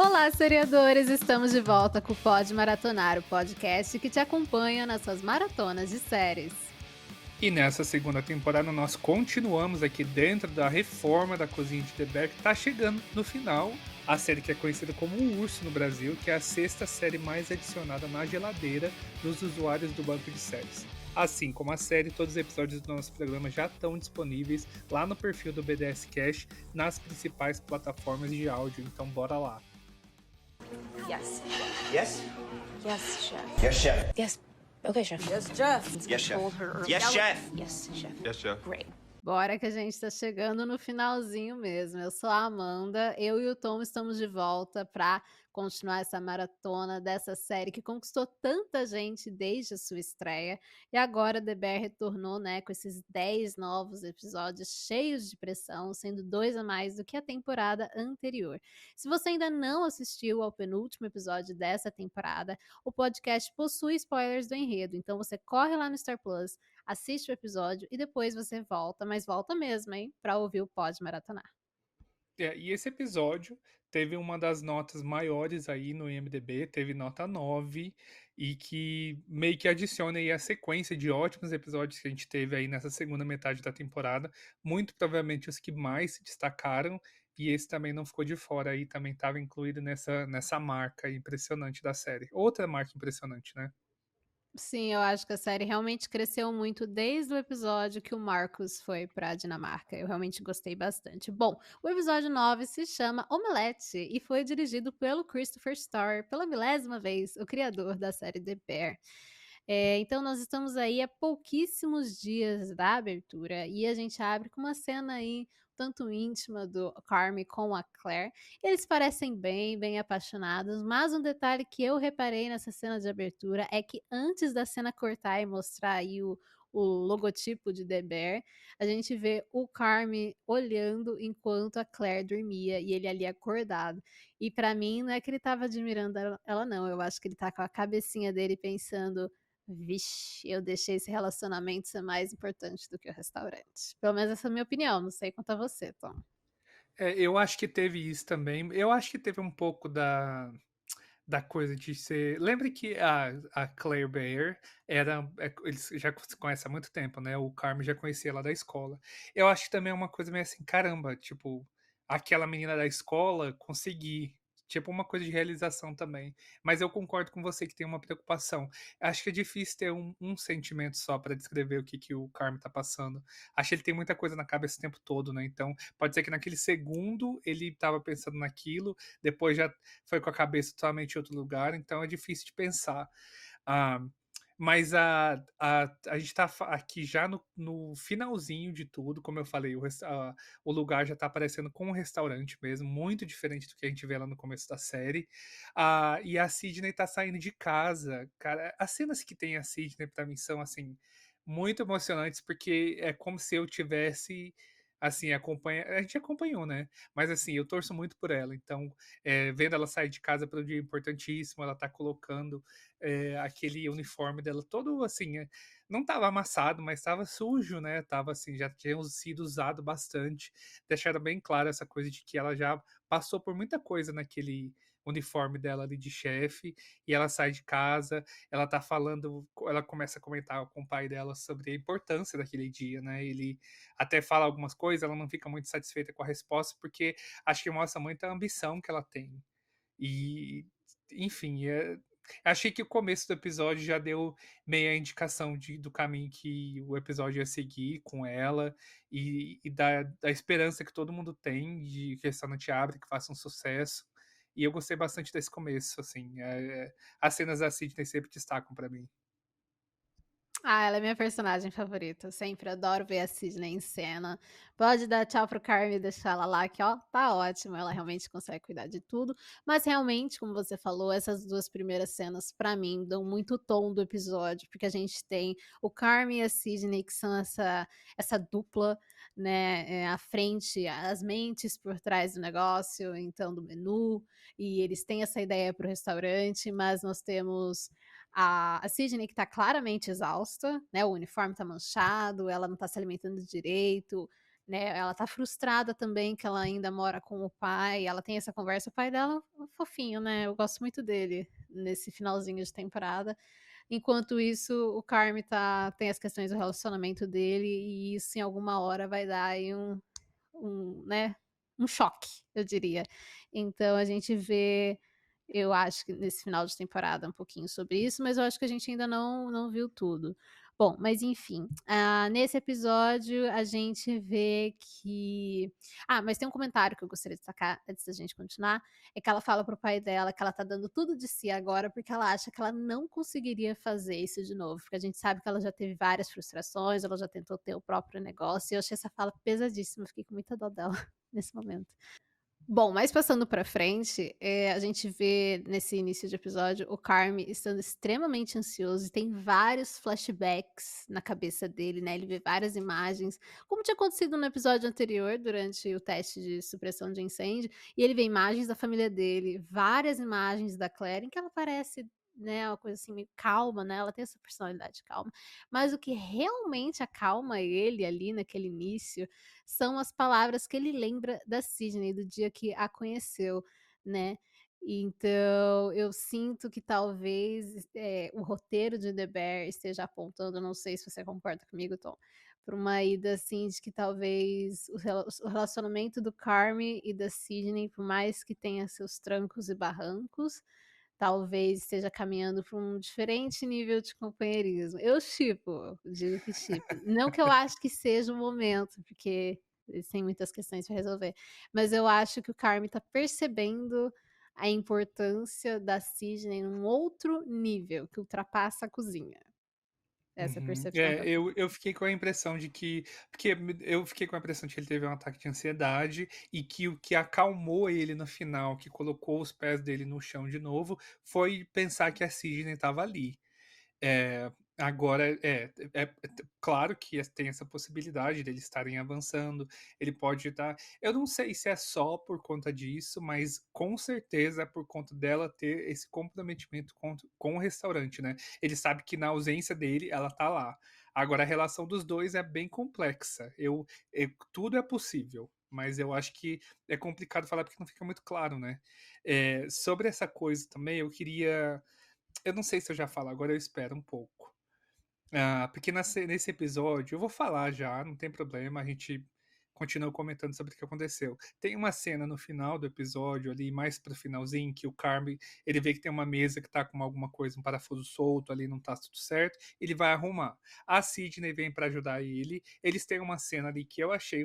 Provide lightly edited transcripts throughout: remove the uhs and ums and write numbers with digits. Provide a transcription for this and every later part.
Olá, seriadores! Estamos de volta com o Pod Maratonar, o podcast que te acompanha nas suas maratonas de séries. E nessa segunda temporada nós continuamos aqui dentro da reforma da cozinha de The Bear, que tá chegando no final. A série que é conhecida como O Urso no Brasil, que é a sexta série mais adicionada na geladeira dos usuários do banco de séries. Assim como a série, todos os episódios do nosso programa já estão disponíveis lá no perfil do BDS Cash, nas principais plataformas de áudio, então bora lá. Yes. Yes? Yes, chef. Yes, chef. Yes. Okay, chef. Yes, Jeff. Yes, chef. Told her earlier. Yes, chef. Yes, chef. Yes, chef. Great. Bora que a gente tá chegando no finalzinho mesmo. Eu sou a Amanda, eu e o Tom estamos de volta para continuar essa maratona dessa série que conquistou tanta gente desde a sua estreia. E agora The Bear retornou, né, com esses 10 novos episódios cheios de pressão, sendo 2 a mais do que a temporada anterior. Se você ainda não assistiu ao penúltimo episódio dessa temporada, o podcast possui spoilers do enredo, então você corre lá no Star Plus, assiste o episódio e depois você volta, mas volta mesmo, hein, pra ouvir o Pod Maratonar. E esse episódio teve uma das notas maiores aí no IMDb, teve nota 9, e que meio que adiciona aí a sequência de ótimos episódios que a gente teve aí nessa segunda metade da temporada, muito provavelmente os que mais se destacaram, e esse também não ficou de fora aí, também estava incluído nessa marca impressionante da série. Outra marca impressionante, né? Sim, eu acho que a série realmente cresceu muito desde o episódio que o Marcus foi pra Dinamarca. Eu realmente gostei bastante. Bom, o episódio 9 se chama Omelette e foi dirigido pelo Christopher Starr, pela milésima vez, o criador da série The Bear. Então nós estamos aí há pouquíssimos dias da abertura e a gente abre com uma cena aí tanto íntima do Carmy com a Claire. Eles parecem bem apaixonados, mas um detalhe que eu reparei nessa cena de abertura é que antes da cena cortar e mostrar aí o logotipo de The Bear, a gente vê o Carmy olhando enquanto a Claire dormia e ele ali acordado. E pra mim não é que ele tava admirando ela não, eu acho que ele tá com a cabecinha dele pensando: vixe, eu deixei esse relacionamento ser mais importante do que o restaurante. Pelo menos essa é a minha opinião, não sei quanto a você, Tom. Eu acho que teve isso também. Eu acho que teve um pouco da coisa de ser. Lembra que a Claire Bayer era. Eles já se conhecem há muito tempo, né? O Carmen já conhecia ela da escola. Eu acho que também é uma coisa meio assim, caramba, tipo, aquela menina da escola conseguir. Tipo, uma coisa de realização também. Mas eu concordo com você que tem uma preocupação. Acho que é difícil ter um sentimento só para descrever o que o Carmen tá passando. Acho que ele tem muita coisa na cabeça o tempo todo, né? Então, pode ser que naquele segundo ele tava pensando naquilo, depois já foi com a cabeça totalmente em outro lugar, então é difícil de pensar. Ah, mas a gente tá aqui já no finalzinho de tudo, como eu falei, o lugar já tá aparecendo como um restaurante mesmo, muito diferente do que a gente vê lá no começo da série. E a Sydney tá saindo de casa. Cara, as cenas que tem a Sydney pra mim são, assim, muito emocionantes, porque é como se eu tivesse, assim, a gente acompanhou, né? Mas assim, eu torço muito por ela. Então, vendo ela sair de casa para um dia importantíssimo, ela tá colocando aquele uniforme dela todo assim, não tava amassado, mas tava sujo, né? Tava assim, já tinha sido usado bastante. Deixaram bem claro essa coisa de que ela já passou por muita coisa naquele uniforme dela ali de chefe, e ela sai de casa, ela tá falando, ela começa a comentar com o pai dela sobre a importância daquele dia, né? Ele até fala algumas coisas, ela não fica muito satisfeita com a resposta, porque acho que mostra muita ambição que ela tem. E, enfim, achei que o começo do episódio já deu meia indicação do caminho que o episódio ia seguir com ela, e da esperança que todo mundo tem de que o restaurante abre, que faça um sucesso. E eu gostei bastante desse começo, assim. As cenas da Sydney sempre destacam pra mim. Ah, ela é minha personagem favorita. Eu sempre adoro ver a Sydney em cena. Pode dar tchau pro Carmen e deixar ela lá, que ó, tá ótimo. Ela realmente consegue cuidar de tudo. Mas realmente, como você falou, essas duas primeiras cenas, pra mim, dão muito tom do episódio, porque a gente tem o Carmen e a Sydney, que são essa dupla, né, à frente, as mentes por trás do negócio, então, do menu, e eles têm essa ideia pro restaurante, mas nós temos a Sydney que tá claramente exausta, né, o uniforme tá manchado, ela não tá se alimentando direito, né, ela tá frustrada também que ela ainda mora com o pai, ela tem essa conversa, o pai dela é um fofinho, né, eu gosto muito dele nesse finalzinho de temporada. Enquanto isso, o Carme tem as questões do relacionamento dele e isso em alguma hora vai dar aí né, um choque, eu diria. Então a gente vê, eu acho que nesse final de temporada um pouquinho sobre isso, mas eu acho que a gente ainda não viu tudo. Bom, mas enfim, nesse episódio a gente vê que mas tem um comentário que eu gostaria de destacar antes da gente continuar, é que ela fala pro pai dela que ela tá dando tudo de si agora, porque ela acha que ela não conseguiria fazer isso de novo, porque a gente sabe que ela já teve várias frustrações, ela já tentou ter o próprio negócio, e eu achei essa fala pesadíssima, eu fiquei com muita dó dela nesse momento. Bom, mas passando pra frente, a gente vê nesse início de episódio o Carme estando extremamente ansioso e tem vários flashbacks na cabeça dele, né, ele vê várias imagens, como tinha acontecido no episódio anterior, durante o teste de supressão de incêndio, e ele vê imagens da família dele, várias imagens da Claire em que ela parece, né, uma coisa assim meio calma, né, ela tem essa personalidade calma, mas o que realmente acalma ele ali naquele início são as palavras que ele lembra da Sydney, do dia que a conheceu, né. Então, eu sinto que talvez, o roteiro de The Bear esteja apontando, não sei se você concorda comigo, Tom, para uma ida, assim, de que talvez o relacionamento do Carme e da Sydney, por mais que tenha seus trancos e barrancos, talvez esteja caminhando para um diferente nível de companheirismo. Eu shippo, digo que shippo. Não que eu acho que seja o momento, porque eles têm muitas questões para resolver, mas eu acho que o Carme tá percebendo a importância da Sydney num outro nível, que ultrapassa a cozinha. Essa é a Uhum. percepção que É, eu tenho. eu fiquei com a impressão de que porque eu fiquei com a impressão de que ele teve um ataque de ansiedade e que o que acalmou ele no final, que colocou os pés dele no chão de novo, foi pensar que a Sydney estava ali. Agora claro que tem essa possibilidade deles estarem avançando, ele pode estar eu não sei se é só por conta disso, mas com certeza é por conta dela ter esse comprometimento com o restaurante, né. Ele sabe que na ausência dele, ela tá lá. Agora a relação dos 2 é bem complexa, tudo é possível, mas eu acho que é complicado falar porque não fica muito claro, né. Sobre essa coisa também eu não sei se eu já falo, agora eu espero um pouco. Porque nesse episódio, eu vou falar já, não tem problema, a gente continua comentando sobre o que aconteceu. Tem uma cena no final do episódio, ali, mais pro finalzinho, que o Carme, ele vê que tem uma mesa que tá com alguma coisa, um parafuso solto ali, não tá tudo certo, ele vai arrumar. A Sydney vem pra ajudar ele, eles têm uma cena ali que eu achei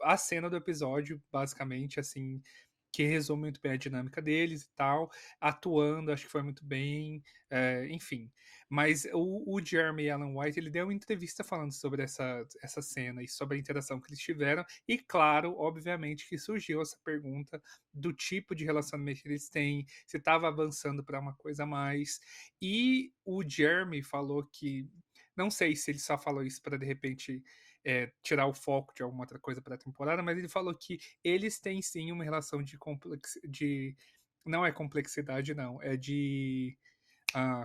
a cena do episódio, basicamente, assim, que resume muito bem a dinâmica deles e tal, atuando, acho que foi muito bem, enfim. Mas o Jeremy Allen White, ele deu uma entrevista falando sobre essa cena e sobre a interação que eles tiveram, e claro, obviamente, que surgiu essa pergunta do tipo de relacionamento que eles têm, se estava avançando para uma coisa a mais. E o Jeremy falou que, não sei se ele só falou isso para de repente tirar o foco de alguma outra coisa para a temporada, mas ele falou que eles têm sim uma relação de não é complexidade, não, é de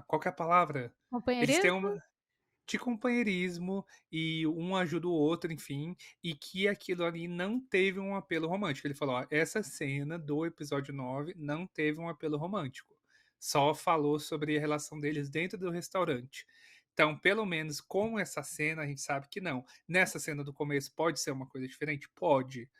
qual que é a palavra? Eles têm Companheirismo? uma de companheirismo e um ajuda o outro, enfim, e que aquilo ali não teve um apelo romântico. Ele falou: "Ó, essa cena do episódio 9 não teve um apelo romântico, só falou sobre a relação deles dentro do restaurante". Então, pelo menos com essa cena, a gente sabe que não. Nessa cena do começo pode ser uma coisa diferente? Pode.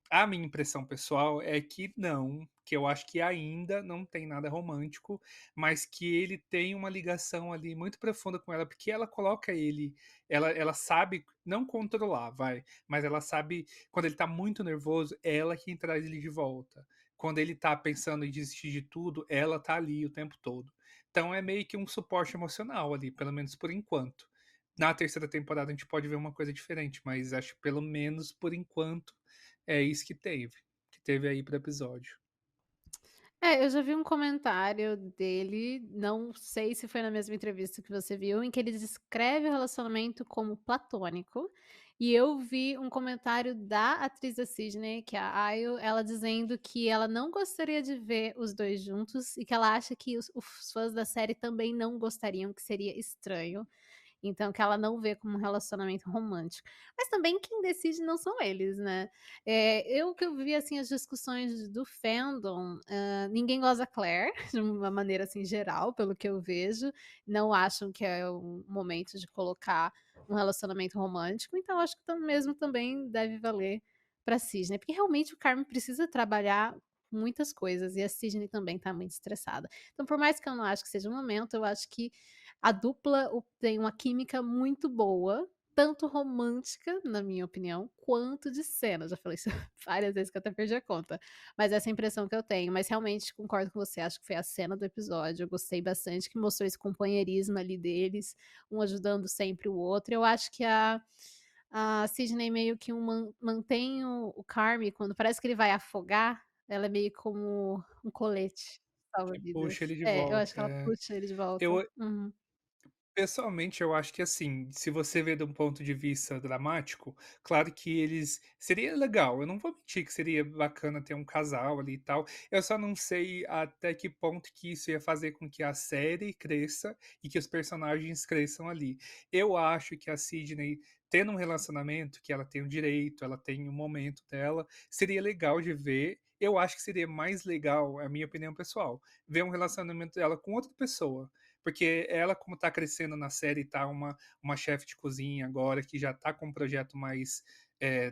A minha impressão pessoal é que não, que eu acho que ainda não tem nada romântico, mas que ele tem uma ligação ali muito profunda com ela, porque ela coloca ele, ela sabe não controlar, vai, mas ela sabe quando ele tá muito nervoso, ela quem traz ele de volta. Quando ele tá pensando em desistir de tudo, ela tá ali o tempo todo. Então é meio que um suporte emocional ali, pelo menos por enquanto. Na terceira temporada a gente pode ver uma coisa diferente, mas acho que pelo menos por enquanto é isso que teve aí pro episódio. Eu já vi um comentário dele, não sei se foi na mesma entrevista que você viu, em que ele descreve o relacionamento como platônico, e eu vi um comentário da atriz da Sydney, que é a Ayo, ela dizendo que ela não gostaria de ver os 2 juntos e que ela acha que os fãs da série também não gostariam, que seria estranho. então que ela não vê como um relacionamento romântico. Mas também quem decide não são eles, né. Eu que eu vi, assim, as discussões do fandom, ninguém gosta da Claire, de uma maneira, assim, geral, pelo que eu vejo, não acham que é um momento de colocar um relacionamento romântico, então acho que mesmo também deve valer pra Sisney, porque realmente o Carmen precisa trabalhar muitas coisas e a Sisney também tá muito estressada. Então por mais que eu não acho que seja o momento, eu acho que a dupla tem uma química muito boa, tanto romântica, na minha opinião, quanto de cena. Já falei isso várias vezes que eu até perdi a conta, mas essa é a impressão que eu tenho. Mas realmente concordo com você, acho que foi a cena do episódio, eu gostei bastante, que mostrou esse companheirismo ali deles, um ajudando sempre o outro. Eu acho que a Sydney meio que mantém o Carme quando parece que ele vai afogar, ela é meio como um colete Que salva-vidas. puxa ele de É, eu acho volta. que ela puxa ele de volta. Eu Uhum. Pessoalmente, eu acho que assim, se você vê de um ponto de vista dramático, claro que eles seria legal, eu não vou mentir que seria bacana ter um casal ali e tal, eu só não sei até que ponto que isso ia fazer com que a série cresça e que os personagens cresçam ali. Eu acho que a Sydney tendo um relacionamento, que ela tem o direito, ela tem o momento dela, seria legal de ver. Eu acho que seria mais legal, é a minha opinião pessoal, ver um relacionamento dela com outra pessoa. Porque ela, como tá crescendo na série, tá uma chefe de cozinha agora, que já tá com um projeto mais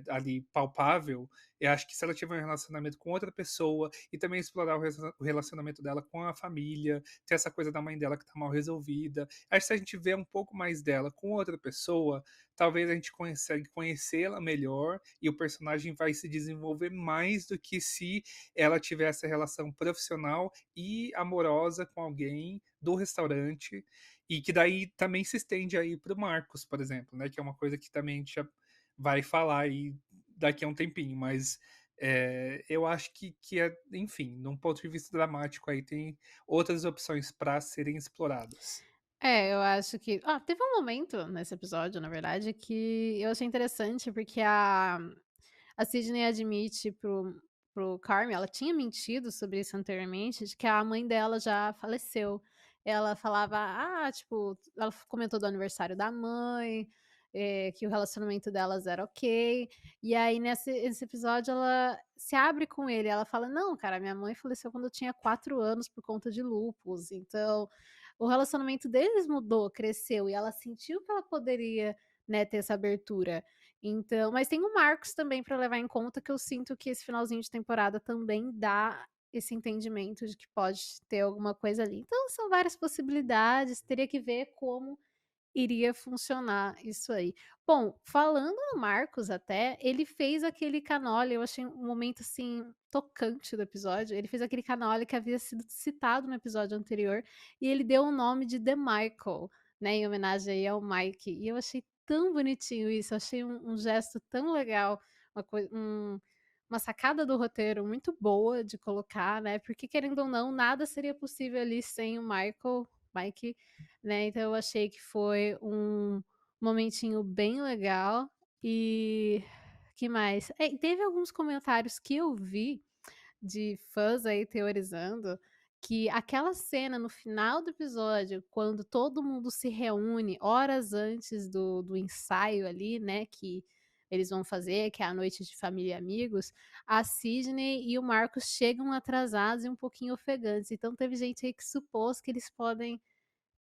ali palpável, eu acho que se ela tiver um relacionamento com outra pessoa e também explorar o relacionamento dela com a família, ter essa coisa da mãe dela que tá mal resolvida, acho que se a gente vê um pouco mais dela com outra pessoa, talvez a gente consegue conhecê-la melhor e o personagem vai se desenvolver mais do que se ela tiver essa relação profissional e amorosa com alguém do restaurante, e que daí também se estende aí para o Marcos, por exemplo, né? Que é uma coisa que também a gente já vai falar aí daqui a um tempinho, mas eu acho que é, enfim, num ponto de vista dramático aí tem outras opções para serem exploradas. É, eu acho que teve um momento nesse episódio, na verdade, que eu achei interessante, porque a Sydney admite pro Carmen, ela tinha mentido sobre isso anteriormente, de que a mãe dela já faleceu. Ela falava, tipo, ela comentou do aniversário da mãe, que o relacionamento delas era ok. E aí, nesse episódio, ela se abre com ele. Ela fala: Não, cara, minha mãe faleceu quando eu tinha 4 anos por conta de lupus. Então, o relacionamento deles mudou, cresceu, e ela sentiu que ela poderia, né, ter essa abertura. Então, mas tem o Marcos também para levar em conta, que eu sinto que esse finalzinho de temporada também dá esse entendimento de que pode ter alguma coisa ali. Então são várias possibilidades, teria que ver como iria funcionar isso aí. Bom, falando no Marcos até, ele fez aquele canole, eu achei um momento, assim, tocante do episódio, ele fez aquele canole que havia sido citado no episódio anterior, e ele deu o nome de The Michael, né, em homenagem aí ao Mike, e eu achei tão bonitinho isso, eu achei um gesto tão legal, uma sacada do roteiro muito boa de colocar, né, porque querendo ou não, nada seria possível ali sem o Mike, né, então eu achei que foi um momentinho bem legal, e que mais? Teve alguns comentários que eu vi de fãs aí teorizando que aquela cena no final do episódio, quando todo mundo se reúne horas antes do ensaio ali, né, que eles vão fazer, que é a noite de família e amigos, a Sydney e o Marcos chegam atrasados e um pouquinho ofegantes. Então teve gente aí que supôs que eles podem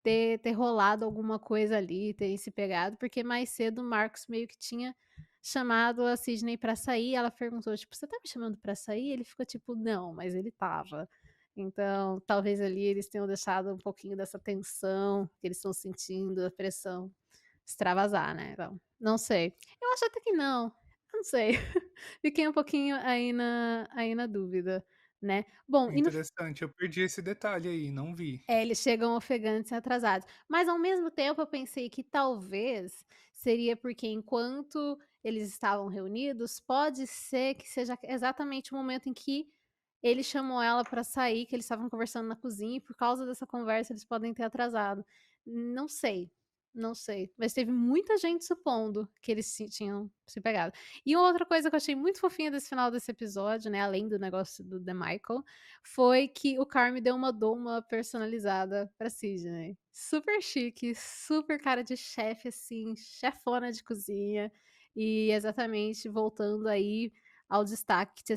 ter rolado alguma coisa ali, terem se pegado, porque mais cedo o Marcos meio que tinha chamado a Sydney pra sair, ela perguntou, tipo: "Você tá me chamando pra sair?" Ele ficou tipo: "Não", mas ele estava. Então, talvez ali eles tenham deixado um pouquinho dessa tensão que eles estão sentindo, a pressão extravasar, né, então, não sei. Eu acho até que não, eu não sei. Fiquei um pouquinho aí na dúvida, né. Bom, e no Interessante, eu perdi esse detalhe aí, não vi. eles chegam ofegantes e atrasados. Mas ao mesmo tempo eu pensei que talvez seria porque enquanto eles estavam reunidos, pode ser que seja exatamente o momento em que ele chamou ela para sair, que eles estavam conversando na cozinha e por causa dessa conversa eles podem ter atrasado. Não sei, Não sei, mas teve muita gente supondo que eles tinham se pegado. E outra coisa que eu achei muito fofinha desse final desse episódio, né, além do negócio do The Michael, foi que o Carme deu uma doma personalizada pra Sydney. Super chique, super cara de chefe, assim, chefona de cozinha. E exatamente voltando aí ao destaque que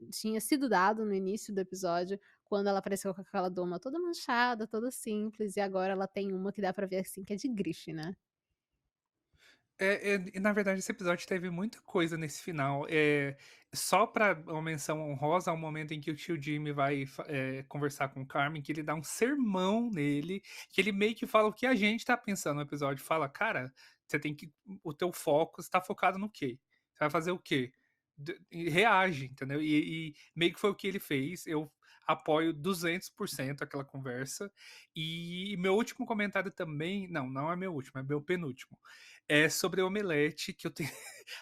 tinha sido dado no início do episódio, quando ela apareceu com aquela doma toda manchada, toda simples, e agora ela tem uma que dá pra ver, assim, que é de grife, né. E na verdade esse episódio teve muita coisa nesse final. Só pra uma menção honrosa ao momento em que o tio Jimmy vai conversar com o Carmen, que ele dá um sermão nele, que ele meio que fala o que a gente tá pensando no episódio. Fala, cara, você tem que. O teu foco está focado no quê? Você vai fazer o quê? E reage, entendeu? E meio que foi o que ele fez. Eu apoio 200% aquela conversa. E meu último comentário também. Não, não é meu último, é meu penúltimo. É sobre o omelete, que eu tenho.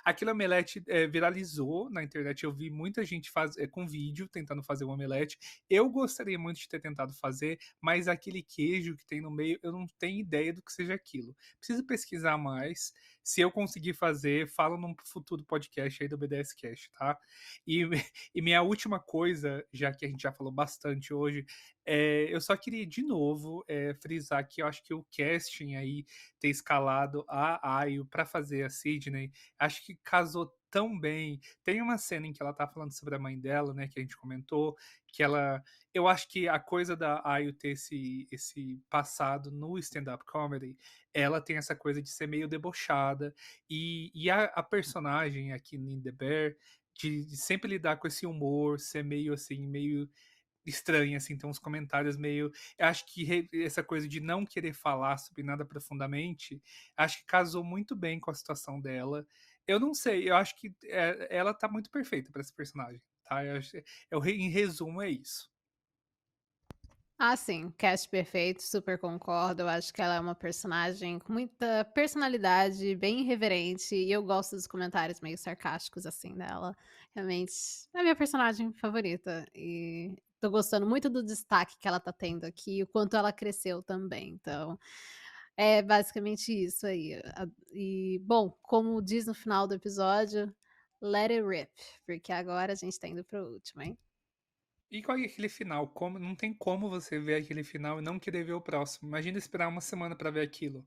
Aquele omelete viralizou na internet. Eu vi muita gente com vídeo tentando fazer o omelete. Eu gostaria muito de ter tentado fazer, mas aquele queijo que tem no meio, eu não tenho ideia do que seja aquilo. Preciso pesquisar mais. Se eu conseguir fazer, falo num futuro podcast aí do BDS Cast, tá? E, e minha última coisa, já que a gente já falou bastante hoje, eu só queria de novo frisar que eu acho que o casting aí ter escalado a Ayo pra fazer a Sydney, acho que casou tão bem. Tem uma cena em que ela tá falando sobre a mãe dela, né, que a gente comentou, que ela. Eu acho que a coisa da Ayo ter esse passado no stand-up comedy, ela tem essa coisa de ser meio debochada, e a personagem aqui em The Bear, de sempre lidar com esse humor, ser meio assim, meio estranha, assim, tem uns comentários meio. Eu acho que essa coisa de não querer falar sobre nada profundamente, acho que casou muito bem com a situação dela. Eu não sei, eu acho que ela tá muito perfeita pra esse personagem, tá? Em resumo, é isso. Ah, sim, cast perfeito, super concordo. Eu acho que ela é uma personagem com muita personalidade, bem irreverente, e eu gosto dos comentários meio sarcásticos, assim, dela. Realmente é a minha personagem favorita. E tô gostando muito do destaque que ela tá tendo aqui, o quanto ela cresceu também. Então, é basicamente isso aí. E, bom, como diz no final do episódio, let it rip, porque agora a gente tá indo pro último, hein? E qual é aquele final? Não tem como você ver aquele final e não querer ver o próximo. Imagina esperar uma semana pra ver aquilo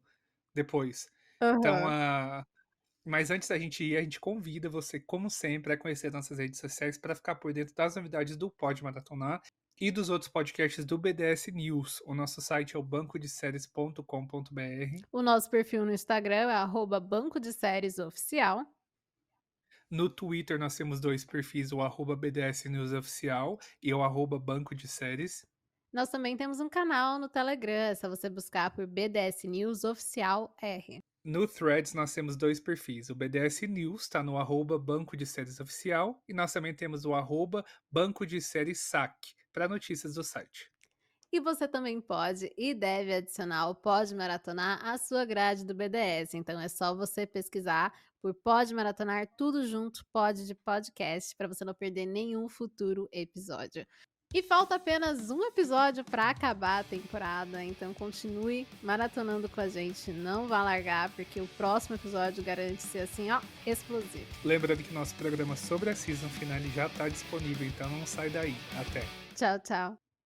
depois. Então, Aham. mas antes da gente ir, a gente convida você, como sempre, a conhecer nossas redes sociais para ficar por dentro das novidades do Pod Maratonar e dos outros podcasts do BDS News. O nosso site é o bancodeséries.com.br. O nosso perfil no Instagram é @Banco de Séries Oficial. No Twitter nós temos dois perfis, o @BDS News Oficial e o @Banco de Séries. Nós também temos um canal no Telegram, é só você buscar por BDS News Oficial R. No Threads nós temos dois perfis, o BDS News está no @Banco de Séries Oficial e nós também temos o @Banco de Séries SAC para notícias do site. E você também pode e deve adicionar o Pode Maratonar à sua grade do BDS. Então é só você pesquisar por Pode Maratonar tudo junto, Pod de podcast, para você não perder nenhum futuro episódio. E falta apenas um episódio para acabar a temporada, então continue maratonando com a gente, não vá largar, porque o próximo episódio garante ser assim, ó, explosivo. Lembrando que nosso programa sobre a season finale já está disponível, então não sai daí. Até! Tchau, tchau.